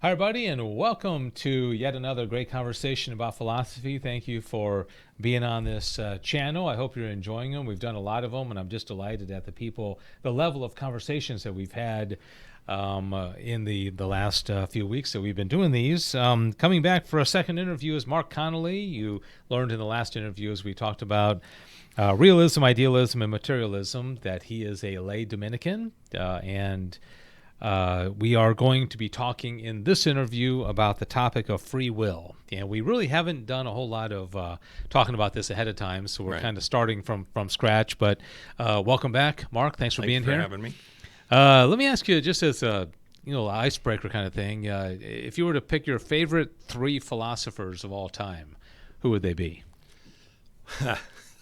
Hi, everybody, and welcome to yet another great conversation about philosophy. Thank you for being on this channel. I hope you're enjoying them. We've done a lot of them, and I'm just delighted at the level of conversations that we've had in the last few weeks that we've been doing these. Coming back for a second interview is Mark Connolly. You learned in the last interview as we talked about realism, idealism, and materialism that he is a lay Dominican, and we are going to be talking in this interview about the topic of free will. And we really haven't done a whole lot of talking about this ahead of time, so we're kind of starting from scratch. But welcome back, Mark. Thanks for being here. Thanks for having me. Let me ask you, just as a icebreaker kind of thing, if you were to pick your favorite three philosophers of all time, who would they be?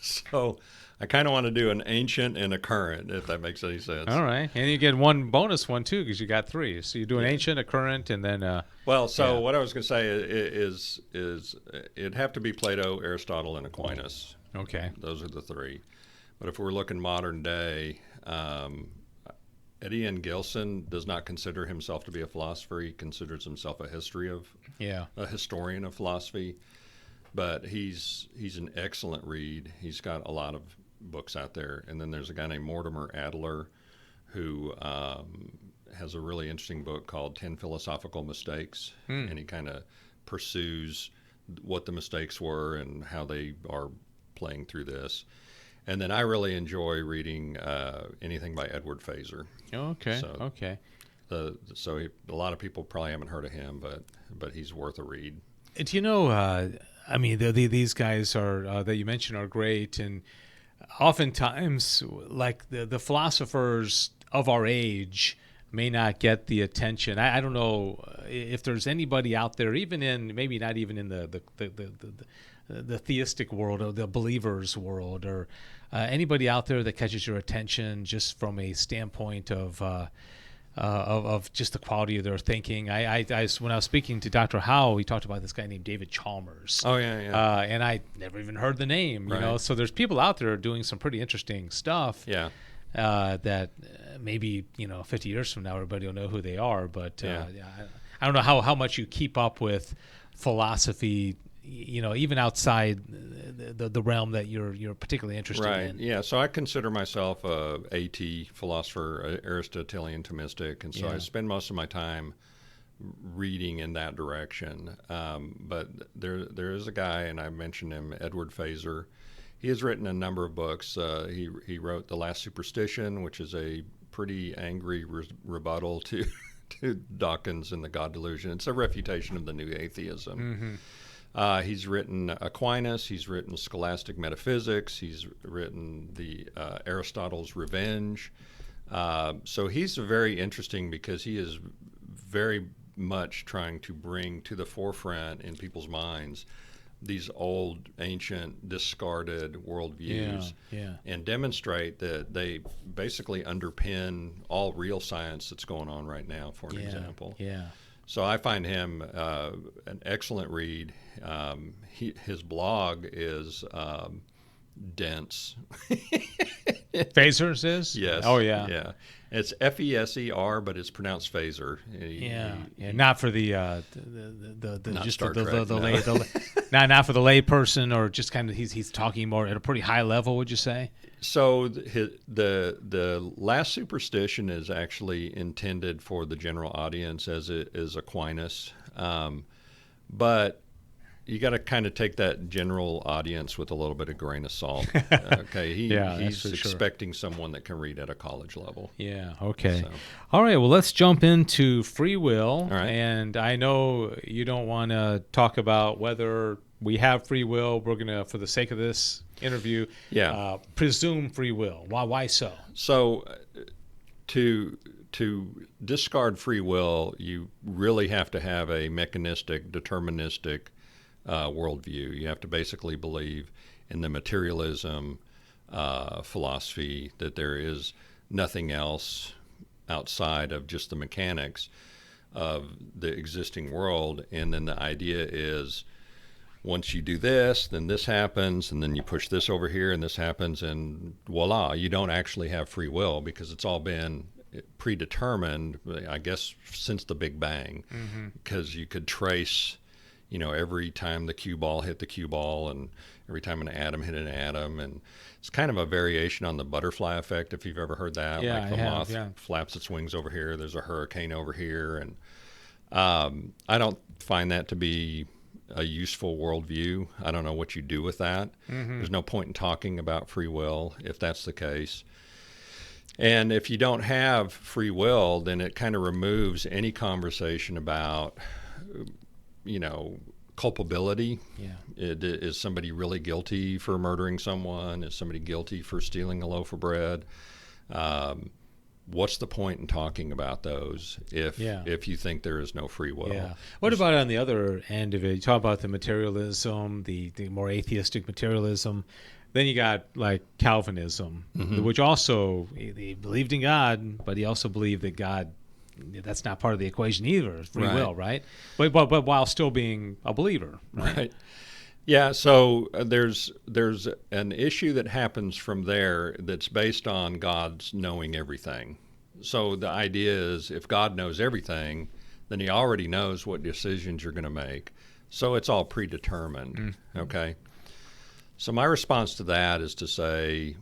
So I kind of want to do an ancient and a current, if that makes any sense. All right. And you get one bonus one, too, because you got three. So you do an ancient, a current, and then... What I was going to say is it'd have to be Plato, Aristotle, and Aquinas. Okay. Those are the three. But if we're looking modern day, Eddie N. Gilson does not consider himself to be a philosopher. He considers himself a historian of philosophy. But he's an excellent read. He's got a lot of books out there. And then there's a guy named Mortimer Adler who has a really interesting book called 10 Philosophical Mistakes. And he kind of pursues what the mistakes were and how they are playing through this. And then I really enjoy reading anything by Edward Feser. Okay. A lot of people probably haven't heard of him, but he's worth a read. Do you know, these guys are that you mentioned are great, and oftentimes, like the philosophers of our age may not get the attention. I don't know if there's anybody out there, even in maybe not even in the theistic world or the believers world, or anybody out there that catches your attention just from a standpoint of just the quality of their thinking. I when I was speaking to Dr. Howe, he talked about this guy named David Chalmers. Oh yeah. And I never even heard the name. You know, so there's people out there doing some pretty interesting stuff. Yeah. That maybe 50 years from now everybody will know who they are. But I don't know how much you keep up with philosophy. Even outside the realm that you're particularly interested in. Right. Yeah. So I consider myself a AT philosopher, Aristotelian Thomistic, and so I spend most of my time reading in that direction. But there is a guy, and I mentioned him, Edward Feser. He has written a number of books. He wrote The Last Superstition, which is a pretty angry rebuttal to Dawkins and the God Delusion. It's a refutation of the new atheism. Mm-hmm. He's written Aquinas. He's written Scholastic Metaphysics. He's written the Aristotle's Revenge. So he's very interesting because he is very much trying to bring to the forefront in people's minds these old, ancient, discarded worldviews and demonstrate that they basically underpin all real science that's going on right now, for an example. Yeah. So I find him an excellent read. His blog is dense. Feser's is? Yes. Oh, yeah. Yeah. It's Feser, but it's pronounced Phaser. Not for the not just Star the Trek, lay, not for the lay person, or just kind of he's talking more at a pretty high level. Would you say? So the Last Superstition is actually intended for the general audience, as it is Aquinas, but you got to kind of take that general audience with a little bit of grain of salt. Okay, he's expecting someone that can read at a college level. Yeah. Okay. So. All right. Well, let's jump into free will. All right. And I know you don't want to talk about whether we have free will. We're gonna, for the sake of this interview, presume free will. Why so? So, to discard free will, you really have to have a mechanistic, deterministic worldview. You have to basically believe in the materialism philosophy, that there is nothing else outside of just the mechanics of the existing world. And then the idea is, once you do this, then this happens, and then you push this over here, and this happens, and voila, you don't actually have free will because it's all been predetermined, I guess, since the Big Bang, because you could trace, every time the cue ball hit the cue ball and every time an atom hit an atom. And it's kind of a variation on the butterfly effect, if you've ever heard that. Yeah, like the moth flaps its wings over here, there's a hurricane over here. And I don't find that to be a useful worldview. I don't know what you do with that. There's no point in talking about free will if that's the case. And if you don't have free will, then it kind of removes any conversation about, culpability. Is somebody really guilty for murdering someone? Is somebody guilty for stealing a loaf of bread? What's the point in talking about those if you think there is no free will? Yeah. What about on the other end of it? You talk about the materialism, the more atheistic materialism. Then you got like Calvinism, which also, he believed in God, but he also believed that God, that's not part of the equation either, free will, right? But while still being a believer, right? Yeah, so there's an issue that happens from there that's based on God's knowing everything. So the idea is if God knows everything, then he already knows what decisions you're going to make. So it's all predetermined, okay? So my response to that is to say,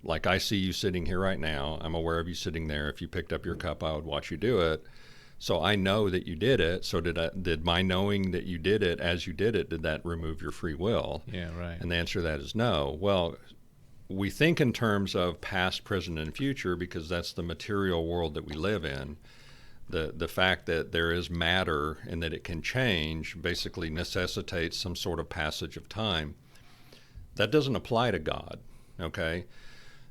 like I see you sitting here right now. I'm aware of you sitting there. If you picked up your cup, I would watch you do it. So I know that you did it. So did my knowing that you did it as you did it, did that remove your free will? Yeah, right. And the answer to that is no. Well, we think in terms of past, present, and future because that's the material world that we live in. The fact that there is matter and that it can change basically necessitates some sort of passage of time. That doesn't apply to God, okay?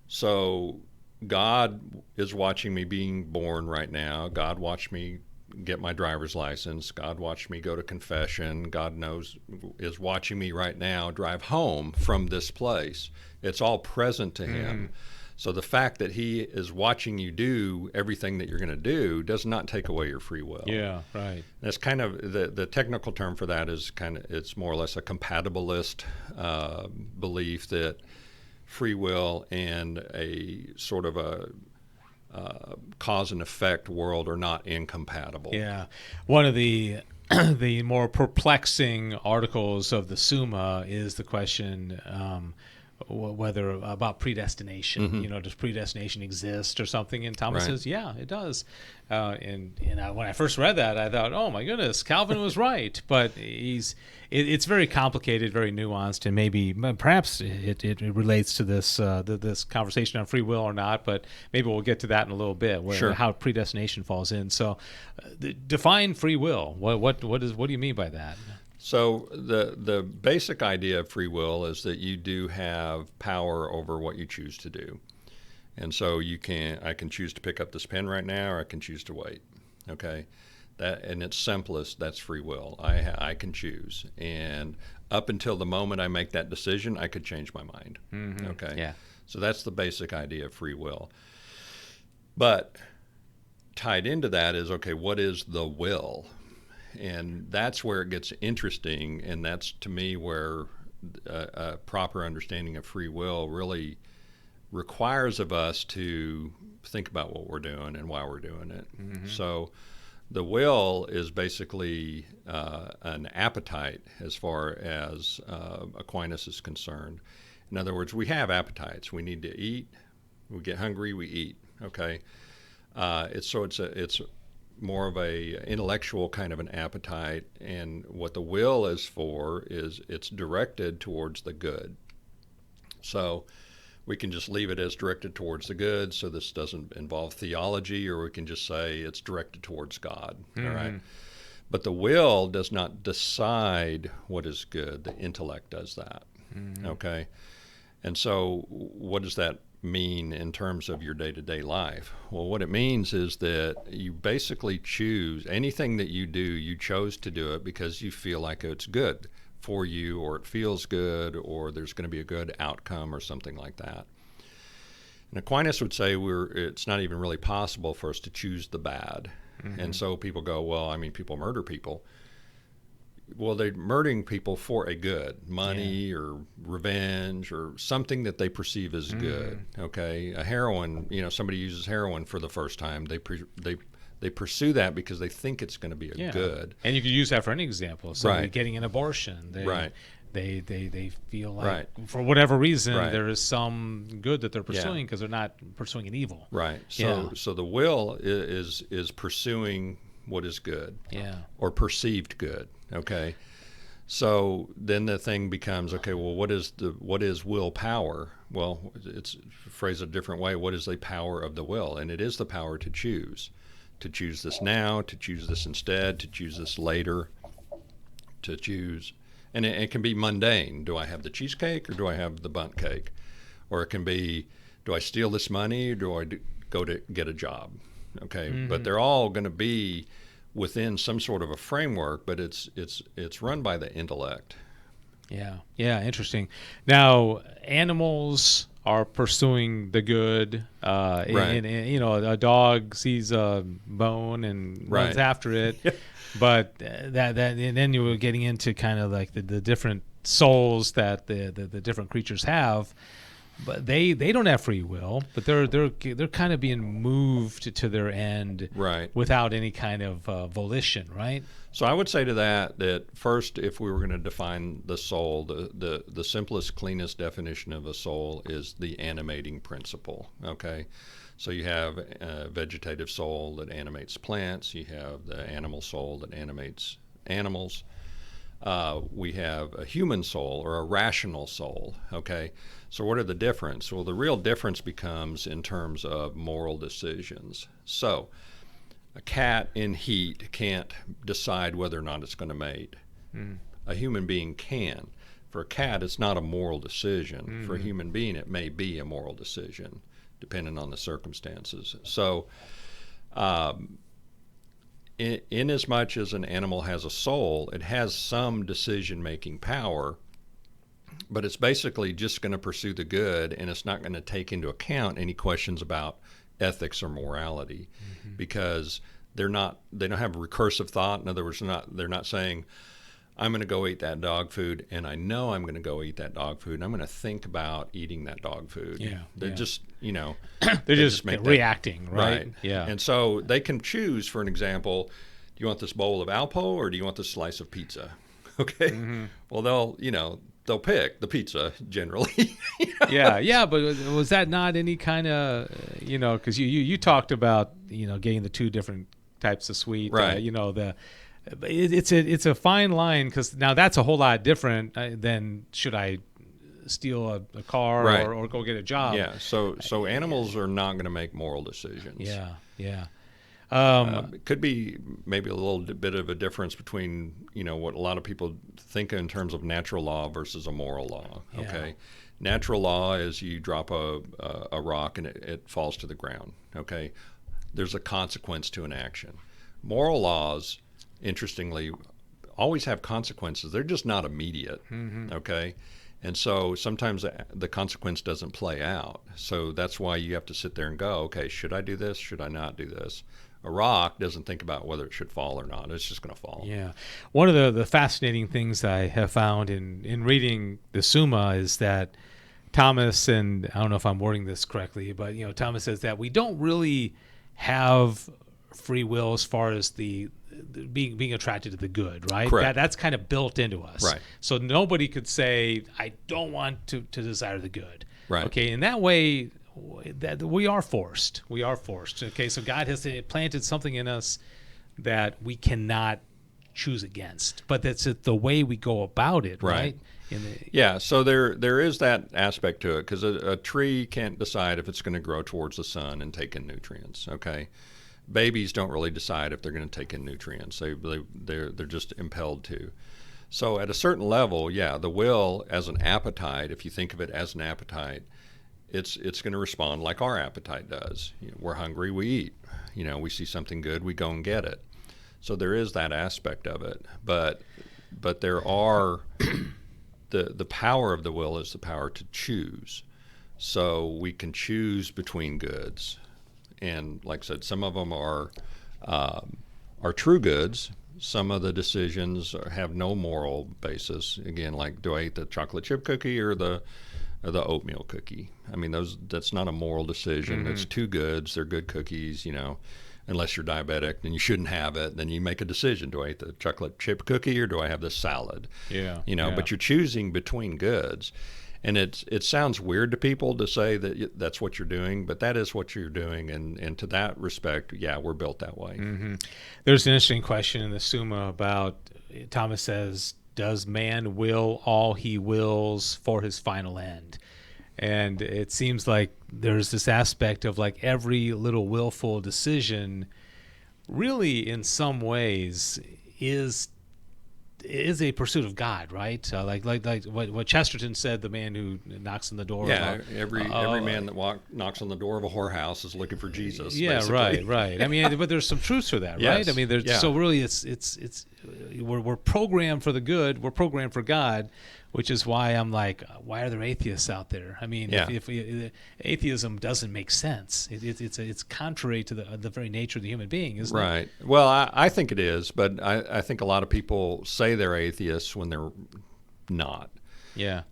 So God is watching me being born right now. God watched me get my driver's license. God watched me go to confession. God is watching me right now drive home from this place. It's all present to him. So the fact that he is watching you do everything that you're going to do does not take away your free will. Yeah, right. That's kind of the technical term for that is it's more or less a compatibilist belief that free will and a sort of a cause and effect world are not incompatible. Yeah. One of the the more perplexing articles of the Summa is the question whether about predestination. Does predestination exist or something? And Thomas says, yeah, it does. And when I first read that, I thought, oh my goodness, Calvin was right. But it's very complicated, very nuanced, and maybe perhaps it relates to this this conversation on free will or not. But maybe we'll get to that in a little bit, how predestination falls in. So, define free will. What do you mean by that? So the basic idea of free will is that you do have power over what you choose to do. And so I can choose to pick up this pen right now, or I can choose to wait. Okay? That in its simplest, that's free will. I can choose. And up until the moment I make that decision, I could change my mind. Okay? Yeah. So that's the basic idea of free will. But tied into that is, okay, what is the will? And that's where it gets interesting, and that's, to me, where a proper understanding of free will really requires of us to think about what we're doing and why we're doing it. So the will is basically an appetite as far as Aquinas is concerned. In other words, we have appetites. We need to eat. We get hungry, we eat. Okay? It's more of a intellectual kind of an appetite, and what the will is for is it's directed towards the good. So we can just leave it as directed towards the good, so this doesn't involve theology, or we can just say it's directed towards God. All right. But the will does not decide what is good. The intellect does that. Okay. And so what does that mean in terms of your day-to-day life? Well, what it means is that you basically choose anything that you do, you chose to do it because you feel like it's good for you, or it feels good, or there's going to be a good outcome or something like that. And Aquinas would say it's not even really possible for us to choose the bad. And so people go, well, I mean, people murder people. well, they're murdering people for a good, money or revenge or something that they perceive as good. Okay, a heroin, somebody uses heroin for the first time. They pursue that because they think it's going to be a good. And you could use that for any example. Somebody getting an abortion. They feel like for whatever reason there is some good that they're pursuing because they're not pursuing an evil. Right. So the will is pursuing what is good. Or perceived good. Okay. So then the thing becomes, okay, well, what is willpower? Well, it's phrased a different way. What is the power of the will? And it is the power to choose this now, to choose this instead, to choose this later, to choose. And it can be mundane. Do I have the cheesecake or do I have the bundt cake? Or it can be, do I steal this money or do I go to get a job? Okay. But they're all going to be within some sort of a framework, but it's run by the intellect. Yeah, interesting. Now, animals are pursuing the good. And, a dog sees a bone and runs after it. But and then you were getting into kind of like the different souls that the different creatures have. But they don't have free will, but they're kind of being moved to their end without any kind of volition, right? So I would say to that first, if we were going to define the soul, the simplest, cleanest definition of a soul is the animating principle. Okay, so you have a vegetative soul that animates plants. You have the animal soul that animates animals. We have a human soul or a rational soul. Okay. So what are the difference? Well, the real difference becomes in terms of moral decisions. So a cat in heat can't decide whether or not it's going to mate. A human being can. For a cat, it's not a moral decision. For a human being, it may be a moral decision, depending on the circumstances. So in as much as an animal has a soul, it has some decision-making power, but it's basically just going to pursue the good, and it's not going to take into account any questions about ethics or morality, because they don't have recursive thought. In other words, they're not saying, I'm going to go eat that dog food, and I know I'm going to go eat that dog food, and I'm going to think about eating that dog food. They're just, they're just reacting, right? Yeah. And so they can choose, for an example, do you want this bowl of Alpo or do you want this slice of pizza? Okay. Well, they'll pick the pizza generally. But was that not any kind of, because you talked about, getting the two different types of sweet, right? It's a fine line, because now that's a whole lot different than should I steal a car or go get a job. Yeah. So animals are not going to make moral decisions. Yeah. It could be maybe a little bit of a difference between what a lot of people think in terms of natural law versus a moral law. Okay. Natural law is you drop a rock and it falls to the ground. Okay. There's a consequence to an action. Moral laws, interestingly, always have consequences. They're just not immediate. Okay. And so sometimes the consequence doesn't play out. So that's why you have to sit there and go, okay, should I do this? Should I not do this? A rock doesn't think about whether it should fall or not. It's just going to fall. Yeah. One of the fascinating things I have found in reading the Summa is that Thomas, and I don't know if I'm wording this correctly, but Thomas says that we don't really have free will as far as the being attracted to the good, right? Correct. That's kind of built into us. Right. So nobody could say, I don't want to desire the good. Right. Okay. In that way, that we are forced. Okay. So God has planted something in us that we cannot choose against, but that's the way we go about it, right? So there is that aspect to it, because a tree can't decide if it's going to grow towards the sun and take in nutrients. Okay. Babies don't really decide if they're going to take in nutrients. They're just impelled to. So at a certain level, the will as an appetite, if you think of it as an appetite, it's going to respond like our appetite does. We're hungry, we eat. We see something good, we go and get it. So there is that aspect of it. But there are the power of the will is the power to choose. So we can choose between goods. And like I said, some of them are true goods, some of the decisions have no moral basis. Again, like, do I eat the chocolate chip cookie or the oatmeal cookie? I mean, that's not a moral decision. It's two goods. They're good cookies, unless you're diabetic, then you shouldn't have it. Then you make a decision. Do I eat the chocolate chip cookie or do I have this salad? Yeah. But you're choosing between goods. And it sounds weird to people to say that that's what you're doing, but that is what you're doing. And to that respect, yeah, we're built that way. There's an interesting question in the Summa about, Thomas says, does man will all he wills for his final end? And it seems like there's this aspect of like every little willful decision really in some ways is a pursuit of God, right? Like what Chesterton said, the man who knocks on the door. Yeah, every man that knocks on the door of a whorehouse is looking for Jesus. Yeah, basically. right. I mean, but there's some truth to that, right? Yes. I mean, so really, it's we're programmed for the good. We're programmed for God, which is why I'm like, why are there atheists out there? I mean, if atheism doesn't make sense, it's contrary to the very nature of the human being, isn't it? Right. Well, I think it is, but I think a lot of people say they're atheists when they're not. Yeah.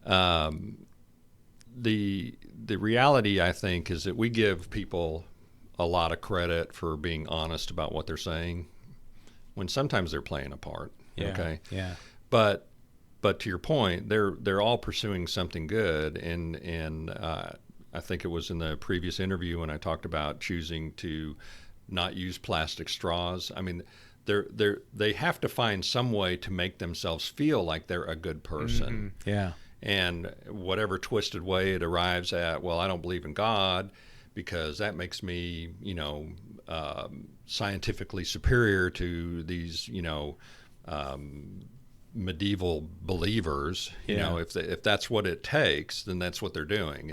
The reality, I think, is that we give people a lot of credit for being honest about what they're saying, when sometimes they're playing a part. Yeah. Okay. Yeah. But to your point, they're all pursuing something good, and I think it was in the previous interview when I talked about choosing to not use plastic straws. I mean, they have to find some way to make themselves feel like they're a good person. Yeah. And whatever twisted way it arrives at, well, I don't believe in God because that makes me, scientifically superior to these, medieval believers. If that's what it takes, then that's what they're doing.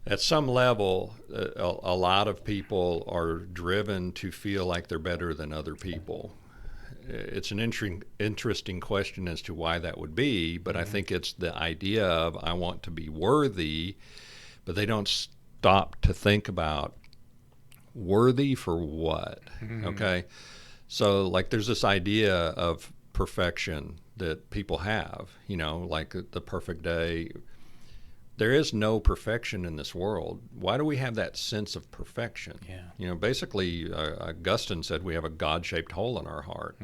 At some level, a lot of people are driven to feel like they're better than other people. It's an interesting question as to why that would be, but I think it's the idea of I want to be worthy, but they don't stop to think about worthy for what. Okay, so like there's this idea of perfection that people have, like the perfect day. There is no perfection in this world. Why do we have that sense of perfection? Yeah. Basically, Augustine said we have a God-shaped hole in our heart.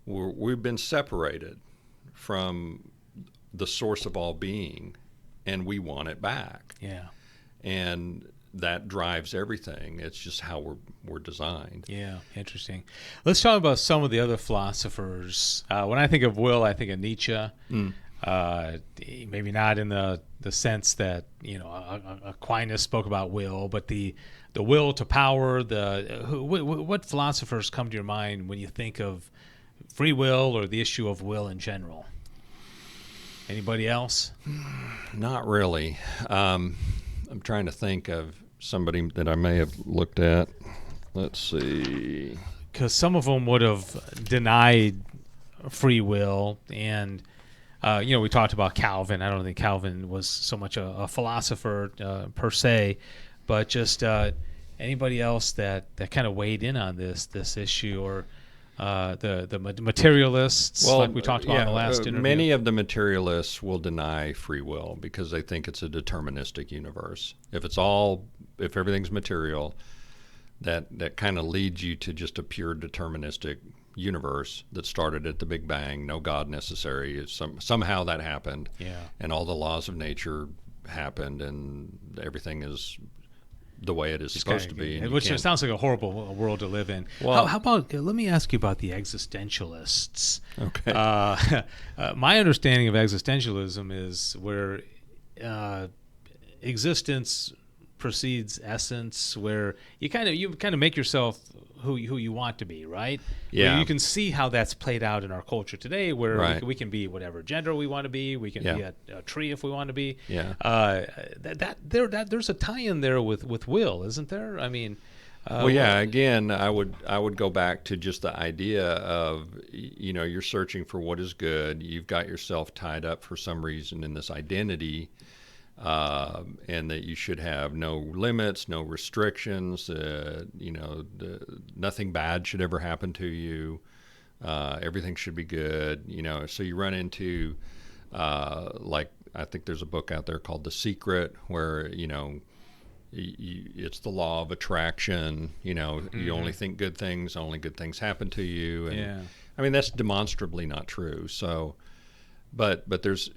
We've been separated from the source of all being, and we want it back. Yeah. And that drives everything. It's just how we're designed. Yeah, interesting. Let's talk about some of the other philosophers. When I think of will, I think of Nietzsche. Maybe not in the sense that Aquinas spoke about will, but the will to power. What philosophers come to your mind when you think of free will or the issue of will in general? Anybody else? Not really. I'm trying to think of somebody that I may have looked at. Let's see. Because some of them would have denied free will, and we talked about Calvin. I don't think Calvin was so much a philosopher per se, but just anybody else that kind of weighed in on this issue, or the materialists, like we talked about in the last interview. Many of the materialists will deny free will because they think it's a deterministic universe. If everything's material, that kind of leads you to just a pure deterministic universe that started at the Big Bang, no God necessary. Somehow that happened, and all the laws of nature happened, and everything is the way it is supposed to be. Which sounds like a horrible world to live in. Well, how about, let me ask you about the existentialists. Okay. My understanding of existentialism is where existence precedes essence, where you kind of make yourself who you want to be, right? Yeah. Where you can see how that's played out in our culture today, where right. we can be whatever gender we want to be. We can be a tree if we want to be. Yeah. There's a tie-in there with will, isn't there? I mean. Again, I would go back to just the idea of, you're searching for what is good. You've got yourself tied up for some reason in this identity and that you should have no limits, no restrictions. Nothing bad should ever happen to you. Everything should be good. So you run into like I think there's a book out there called The Secret, where it's the law of attraction. You only think good things, only good things happen to you. And I mean, that's demonstrably not true. So, but there's,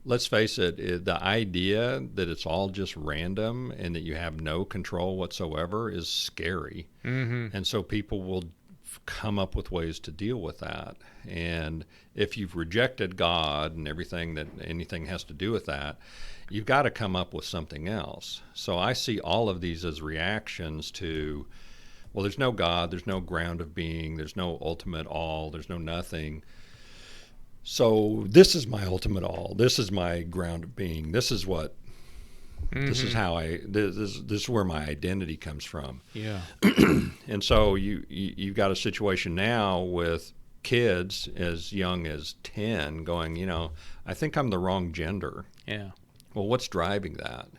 let's face it, the idea that it's all just random and that you have no control whatsoever is scary. And so people will come up with ways to deal with that. And if you've rejected God and anything has to do with that, you've got to come up with something else. So I see all of these as reactions to, well, there's no God, there's no ground of being, there's no ultimate all, there's no nothing. So this is my ultimate all. This is my ground of being. This is what. This is how this is where my identity comes from. Yeah. And so you've got a situation now with kids as young as 10 going, I think I'm the wrong gender. Yeah. Well, what's driving that?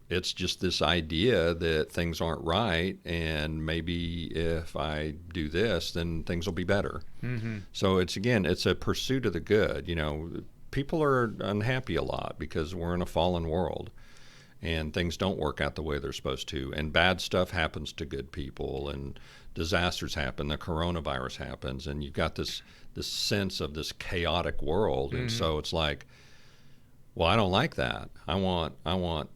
It's just this idea that things aren't right, and maybe if I do this, then things will be better. So it's a pursuit of the good. People are unhappy a lot because we're in a fallen world, and things don't work out the way they're supposed to, and bad stuff happens to good people, and disasters happen. The coronavirus happens, and you've got this sense of this chaotic world. And so it's like, well, I don't like that. I want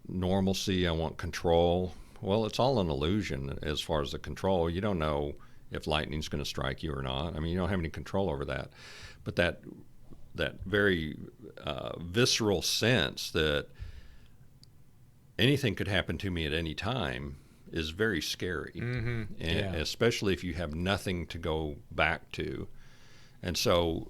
normalcy. I want control. Well, it's all an illusion as far as the control. You don't know if lightning's going to strike you or not. I mean, you don't have any control over that. But that very visceral sense that anything could happen to me at any time is very scary, and especially if you have nothing to go back to. And so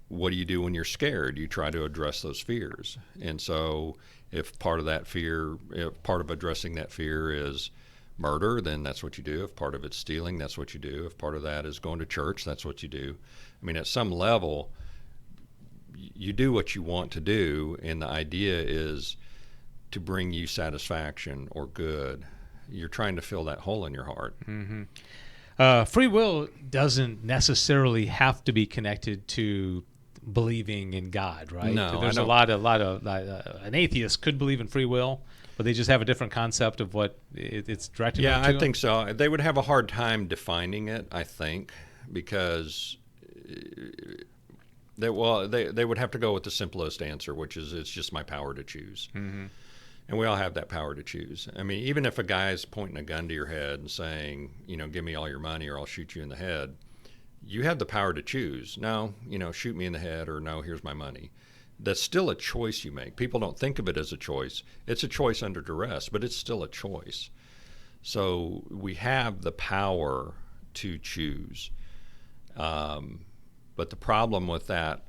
what do you do when you're scared? You try to address those fears. And so if part of addressing that fear is murder, then that's what you do. If part of it's stealing, that's what you do. If part of that is going to church, that's what you do. I mean, at some level, you do what you want to do, and the idea is to bring you satisfaction or good. You're trying to fill that hole in your heart. Free will doesn't necessarily have to be connected to believing in God, right? No, there's a lot of an atheist could believe in free will, but they just have a different concept of what it's directed to. Yeah, I think so. They would have a hard time defining it, I think, because they would have to go with the simplest answer, which is it's just my power to choose. And we all have that power to choose. I mean, even if a guy's pointing a gun to your head and saying, give me all your money or I'll shoot you in the head, you have the power to choose. No, shoot me in the head, or no, here's my money. That's still a choice you make. People don't think of it as a choice. It's a choice under duress, but it's still a choice. So we have the power to choose. But the problem with that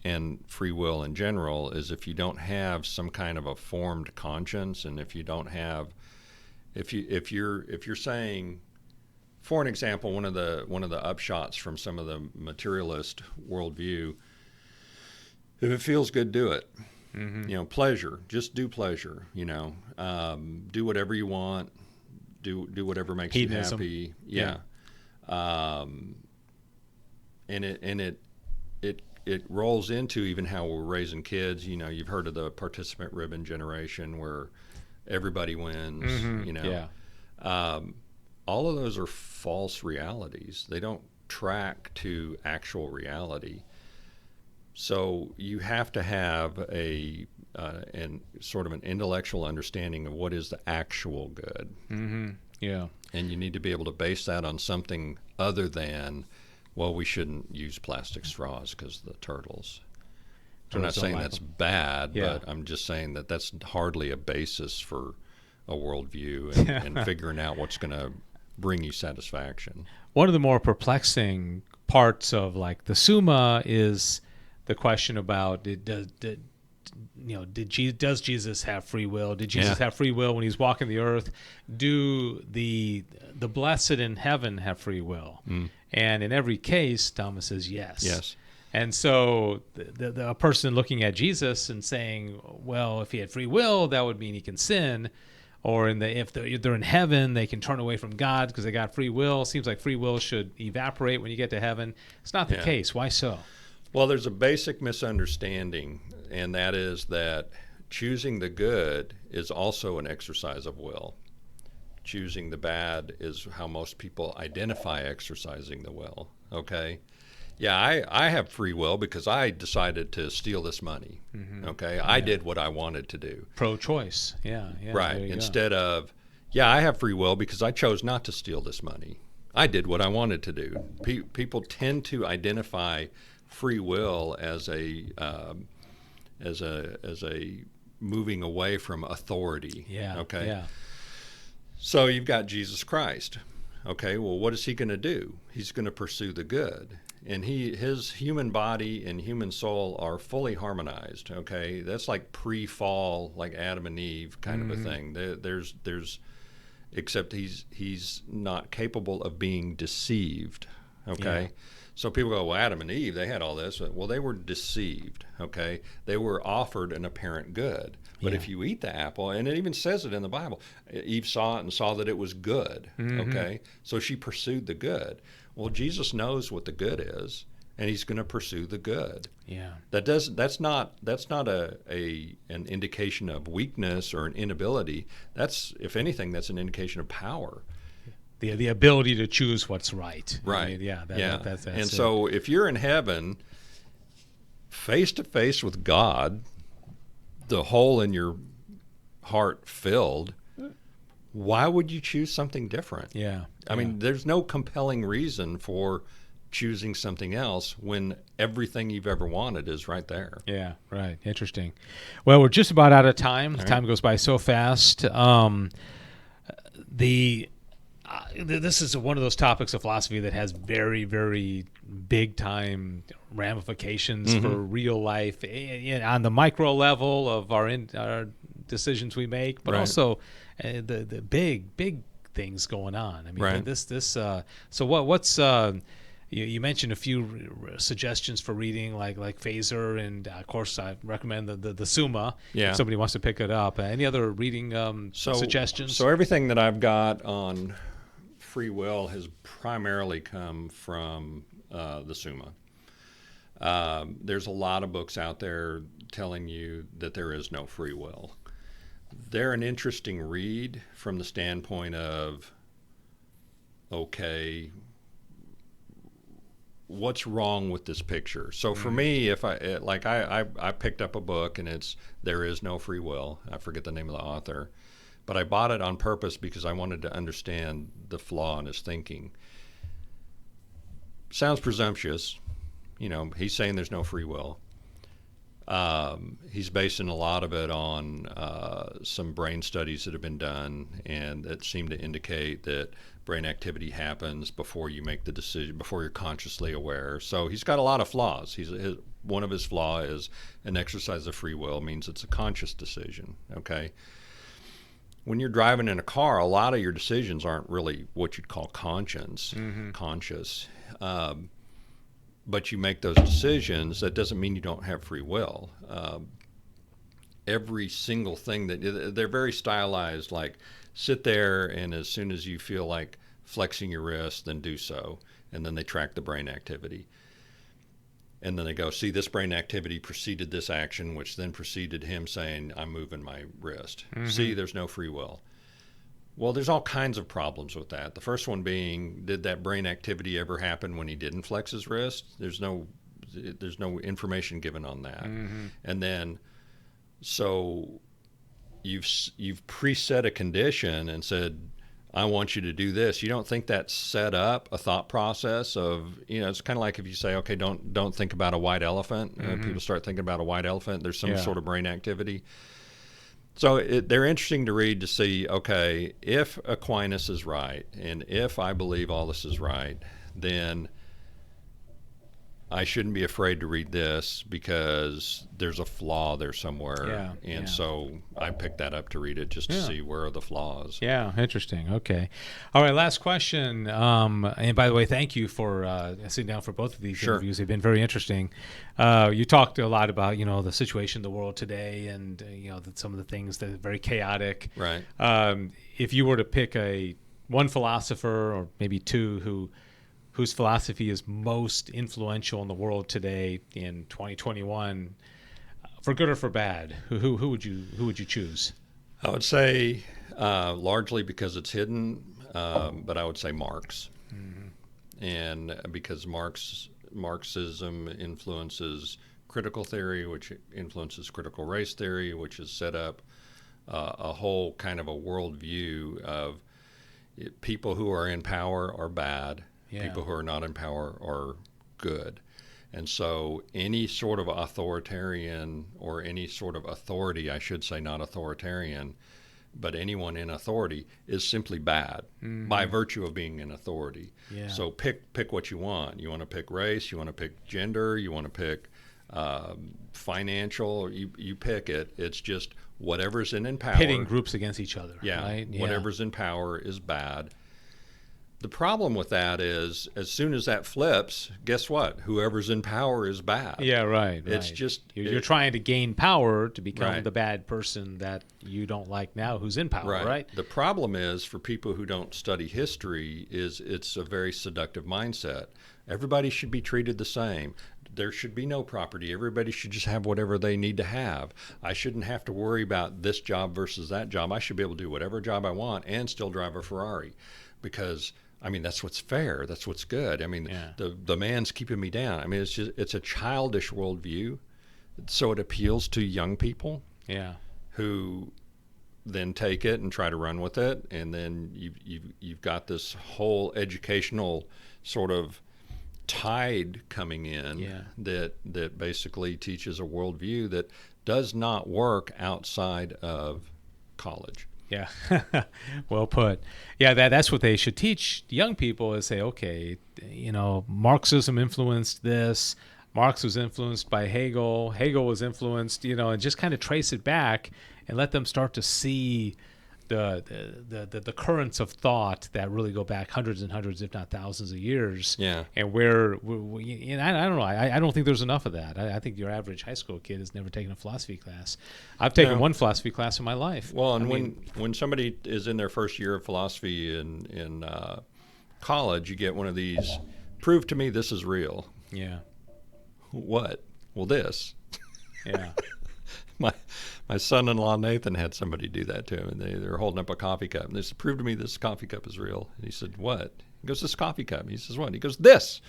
and free will in general is if you don't have some kind of a formed conscience, and if you don't have, if you're saying, for an example, one of the upshots from some of the materialist worldview, if it feels good, do it. Pleasure, just do pleasure. Do whatever you want, do whatever makes Hedonism. You happy. Yeah. And it rolls into even how we're raising kids. You've heard of the participant ribbon generation where everybody wins. All of those are false realities. They don't track to actual reality. So you have to have a sort of an intellectual understanding of what is the actual good. Yeah. And you need to be able to base that on something other than, well, we shouldn't use plastic straws because of the turtles. I'm not saying that's bad, but I'm just saying that that's hardly a basis for a worldview and figuring out what's going to bring you satisfaction. One of the more perplexing parts of like the Summa is the question about does Jesus have free will? Did Jesus have free will when he's walking the earth? Do the blessed in heaven have free will? And in every case, Thomas says yes. Yes. And so a person looking at Jesus and saying, well, if he had free will, that would mean he can sin. Or if they're in heaven, they can turn away from God because they got free will. Seems like free will should evaporate when you get to heaven. It's not the case. Why so? Well, there's a basic misunderstanding, and that is that choosing the good is also an exercise of will. Choosing the bad is how most people identify exercising the will, okay? Yeah, I have free will because I decided to steal this money, okay? I did what I wanted to do. Pro-choice, yeah. Right, instead of, I have free will because I chose not to steal this money. I did what I wanted to do. People tend to identify free will as a moving away from authority. Okay. Yeah. So you've got Jesus Christ. Okay. Well, what is he going to do? He's going to pursue the good, and his human body and human soul are fully harmonized. Okay. That's like pre-fall, like Adam and Eve kind of a thing. There's except he's not capable of being deceived. Okay. Yeah. So people go, well, Adam and Eve, they had all this. Well, they were deceived, okay? They were offered an apparent good. But if you eat the apple, and it even says it in the Bible, Eve saw it and saw that it was good, okay? So she pursued the good. Well, Jesus knows what the good is, and he's going to pursue the good. Yeah. That's not an indication of weakness or an inability. That's, if anything, that's an indication of power. The ability to choose what's right. Right. I mean, that's and it. so if you're in heaven, face to face with God, the hole in your heart filled, why would you choose something different? Yeah. I mean, there's no compelling reason for choosing something else when everything you've ever wanted is right there. Yeah, right. Interesting. Well, we're just about out of time. All Time goes by so fast. This is one of those topics of philosophy that has very, very big time ramifications for real life on the micro level of our decisions we make, but also the big things going on. I mean, so what's you mentioned a few suggestions for reading, like Phaser, and of course I recommend the Summa. Yeah. If somebody wants to pick it up. Any other reading suggestions? So everything that I've got on free will has primarily come from the Summa. There's a lot of books out there telling you that there is no free will. They're an interesting read from the standpoint of, okay, what's wrong with this picture? So for me, if I picked up a book and it's There Is No Free Will. I forget the name of the author. But I bought it on purpose because I wanted to understand the flaw in his thinking. Sounds presumptuous. You know, he's saying there's no free will. He's basing a lot of it on some brain studies that have been done and that seem to indicate that brain activity happens before you make the decision, before you're consciously aware. So he's got a lot of flaws. One of his flaws is an exercise of free will means it's a conscious decision, okay? When you're driving in a car, a lot of your decisions aren't really what you'd call conscious. But you make those decisions. That doesn't mean you don't have free will. Every single thing they're very stylized, like sit there and as soon as you feel like flexing your wrist, then do so. And then they track the brain activity. And then they go, see, this brain activity preceded this action, which then preceded him saying, I'm moving my wrist. See, there's no free will. Well, there's all kinds of problems with that. The first one being, did that brain activity ever happen when he didn't flex his wrist? There's no information given on that. And then, so you've preset a condition and said, I want you to do this. You don't think that set up a thought process of, it's kind of like if you say, okay, don't think about a white elephant. People start thinking about a white elephant. There's some sort of brain activity. So they're interesting to read to see, okay, if Aquinas is right and if I believe all this is right, then I shouldn't be afraid to read this because there's a flaw there somewhere. Yeah, and so I picked that up to read it just to see where are the flaws. Yeah, interesting. Okay. All right, last question. And by the way, thank you for sitting down for both of these interviews. They've been very interesting. You talked a lot about, the situation in the world today and, some of the things that are very chaotic. Right. If you were to pick one philosopher or maybe two whose philosophy is most influential in the world today in 2021, for good or for bad, who would you choose? I would say largely because it's hidden, but I would say Marx. Mm-hmm. And because Marxism influences critical theory, which influences critical race theory, which has set up a whole kind of a worldview of people who are in power are bad. Yeah. People who are not in power are good. And so any sort of authoritarian or any sort of authority, I should say not authoritarian, but anyone in authority is simply bad by virtue of being in authority. Yeah. So pick what you want. You want to pick race, you want to pick gender, you want to pick financial, you pick it. It's just whatever's in power. Pitting groups against each other. Yeah, right? Whatever's in power is bad. The problem with that is, as soon as that flips, guess what? Whoever's in power is bad. Yeah, right. It's just you're trying to gain power to become the bad person that you don't like now, who's in power, right? The problem is for people who don't study history, is it's a very seductive mindset. Everybody should be treated the same. There should be no property. Everybody should just have whatever they need to have. I shouldn't have to worry about this job versus that job. I should be able to do whatever job I want and still drive a Ferrari, because that's what's fair. That's what's good. The man's keeping me down. It's a childish worldview. So it appeals to young people who then take it and try to run with it. And then you've got this whole educational sort of tide coming in that basically teaches a worldview that does not work outside of college. Yeah, well put. Yeah, that's what they should teach young people, is say, okay, Marxism influenced this. Marx was influenced by Hegel. Hegel was influenced, and just kind of trace it back and let them start to see the currents of thought that really go back hundreds and hundreds, if not thousands of years. Yeah. And where I don't know. I don't think there's enough of that. I think your average high school kid has never taken a philosophy class. I've taken one philosophy class in my life. Well, and when somebody is in their first year of philosophy in college, you get one of these, prove to me this is real. Yeah. What? Well, this. Yeah. My son-in-law Nathan had somebody do that to him, and they were holding up a coffee cup, and they said, "Prove to me this coffee cup is real." And he said, "What?" He goes, "This coffee cup." And he says, "What?" He goes, "This."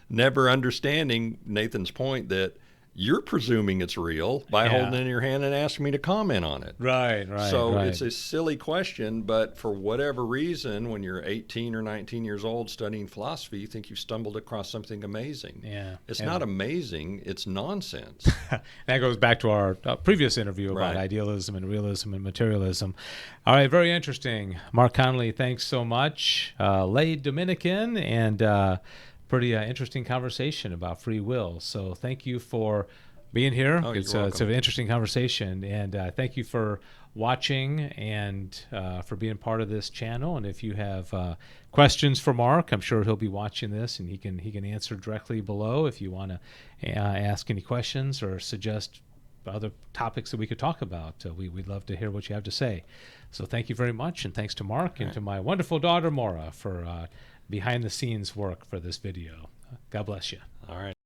Never understanding Nathan's point that you're presuming it's real by holding it in your hand and asking me to comment on it. Right. So it's a silly question, but for whatever reason, when you're 18 or 19 years old studying philosophy, you think you've stumbled across something amazing. Yeah. It's not amazing. It's nonsense. That goes back to our previous interview about idealism and realism and materialism. All right, very interesting. Mark Connolly, thanks so much. Lay Dominican, and pretty interesting conversation about free will. So thank you for being here. It's an interesting conversation, and thank you for watching and for being part of this channel. And if you have questions for Mark, I'm sure he'll be watching this, and he can answer directly below if you want to ask any questions or suggest other topics that we could talk about. We'd love to hear what you have to say. So thank you very much, and thanks to Mark and to my wonderful daughter Maura for behind the scenes work for this video. God bless you. All right.